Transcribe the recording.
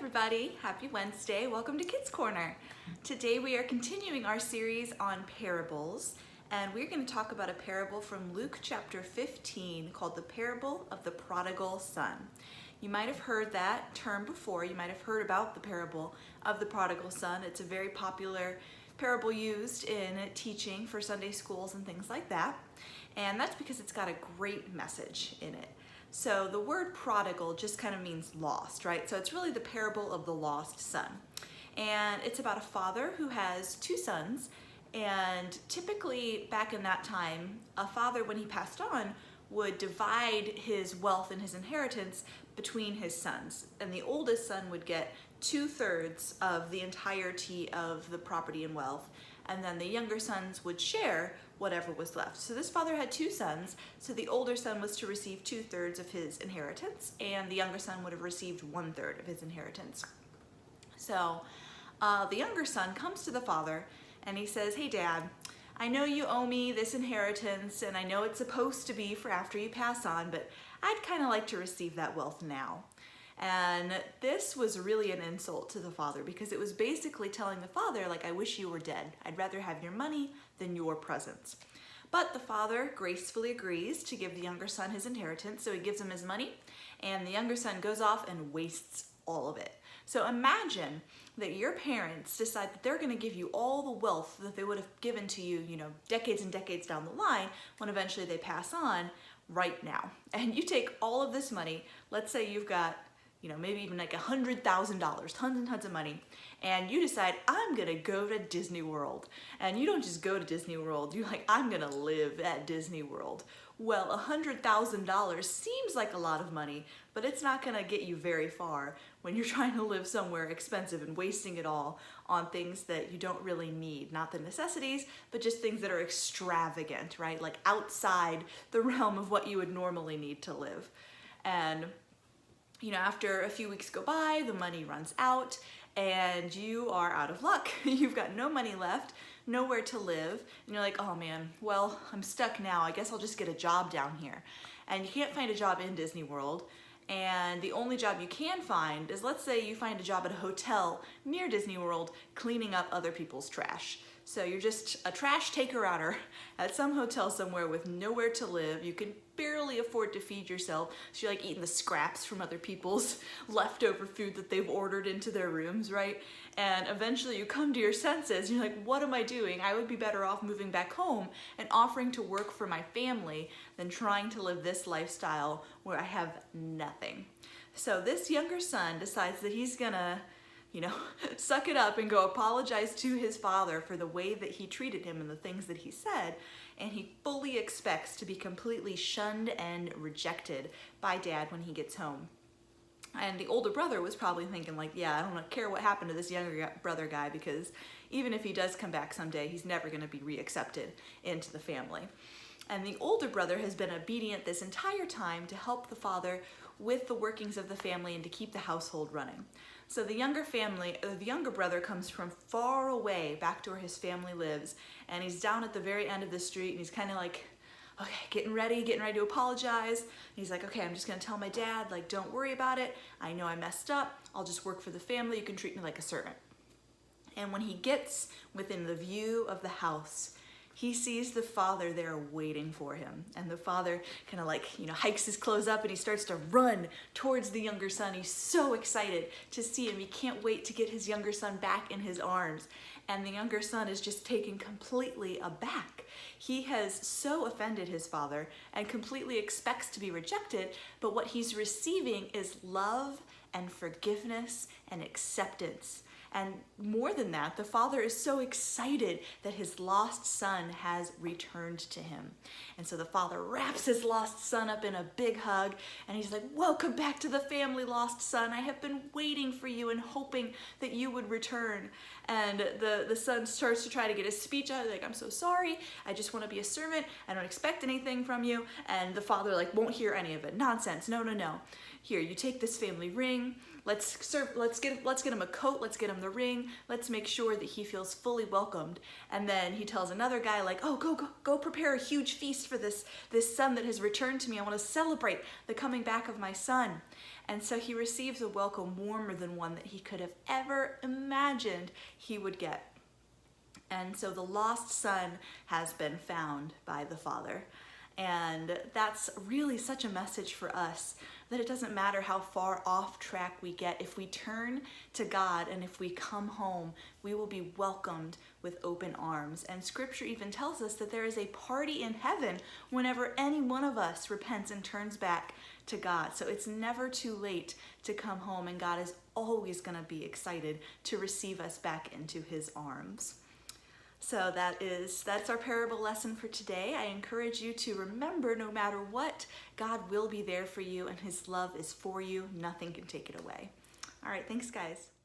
everybody. Happy Wednesday. Welcome to Kids Corner. Today we are continuing our series on parables, and we're going to talk about a parable from Luke chapter 15 called the parable of the prodigal son. You might have heard that term before. You might have heard about the parable of the prodigal son. It's a very popular parable used in teaching for Sunday schools and things like that. And that's because it's got a great message in it. So the word prodigal just kind of means lost, right? So it's really the parable of the lost son. And it's about a father who has two sons. And typically back in that time, a father, when he passed on, would divide his wealth and his inheritance between his sons. And the oldest son would get 2/3 of the entirety of the property and wealth. And then the younger sons would share whatever was left. So this father had two sons, so the older son was to receive 2/3 of his inheritance, and the younger son would have received 1/3 of his inheritance. So the younger son comes to the father and he says, "Hey Dad, I know you owe me this inheritance, and I know it's supposed to be for after you pass on, but I'd kind of like to receive that wealth now." And this was really an insult to the father, because it was basically telling the father, like, I wish you were dead. I'd rather have your money than your presents. But the father gracefully agrees to give the younger son his inheritance, so he gives him his money, and the younger son goes off and wastes all of it. So imagine that your parents decide that they're going to give you all the wealth that they would have given to you, decades and decades down the line when eventually they pass on right now. And you take all of this money, let's say you've got maybe even like $100,000, tons and tons of money, and you decide, I'm gonna go to Disney World. And you don't just go to Disney World, you're like, I'm gonna live at Disney World. Well, $100,000 seems like a lot of money, but it's not gonna get you very far when you're trying to live somewhere expensive and wasting it all on things that you don't really need. Not the necessities, but just things that are extravagant, right? Like outside the realm of what you would normally need to live. And after a few weeks go by, the money runs out and you are out of luck. You've got no money left, nowhere to live, and you're like, oh man, well, I'm stuck now. I guess I'll just get a job down here. And you can't find a job in Disney World, and the only job you can find is, let's say you find a job at a hotel near Disney World cleaning up other people's trash. So you're just a trash taker-outer at some hotel somewhere with nowhere to live. You can barely afford to feed yourself, so you're like eating the scraps from other people's leftover food that they've ordered into their rooms, right? And eventually you come to your senses, and you're like, what am I doing? I would be better off moving back home and offering to work for my family than trying to live this lifestyle where I have nothing. So this younger son decides that he's gonna suck it up and go apologize to his father for the way that he treated him and the things that he said, and he fully expects to be completely shunned and rejected by Dad when he gets home. And the older brother was probably thinking like, yeah, I don't care what happened to this younger brother guy, because even if he does come back someday, he's never going to be reaccepted into the family. And the older brother has been obedient this entire time to help the father with the workings of the family and to keep the household running. So the younger brother comes from far away back to where his family lives, and he's down at the very end of the street, and he's kind of like, okay, getting ready to apologize. And he's like, okay, I'm just gonna tell my dad, like, don't worry about it. I know I messed up. I'll just work for the family. You can treat me like a servant. And when he gets within the view of the house, he sees the father there waiting for him. And the father kind of like, hikes his clothes up and he starts to run towards the younger son. He's so excited to see him. He can't wait to get his younger son back in his arms. And the younger son is just taken completely aback. He has so offended his father and completely expects to be rejected, but what he's receiving is love and forgiveness and acceptance. And more than that, the father is so excited that his lost son has returned to him. And so the father wraps his lost son up in a big hug, and he's like, welcome back to the family, lost son. I have been waiting for you and hoping that you would return. And the son starts to try to get his speech out, like, I'm so sorry. I just want to be a servant. I don't expect anything from you. And the father won't hear any of it. Nonsense. No. Here, you take this family ring. let's get him a coat, let's get him the ring, let's make sure that he feels fully welcomed. And then he tells another guy, like, oh, go prepare a huge feast for this son that has returned to me. I want to celebrate the coming back of my son. And so he receives a welcome warmer than one that he could have ever imagined he would get. And so the lost son has been found by the Father. And that's really such a message for us, that it doesn't matter how far off track we get. If we turn to God and if we come home, we will be welcomed with open arms. And Scripture even tells us that there is a party in heaven whenever any one of us repents and turns back to God. So it's never too late to come home, and God is always going to be excited to receive us back into his arms. So that's our parable lesson for today. I encourage you to remember, no matter what, God will be there for you, and his love is for you. Nothing can take it away. All right, thanks guys.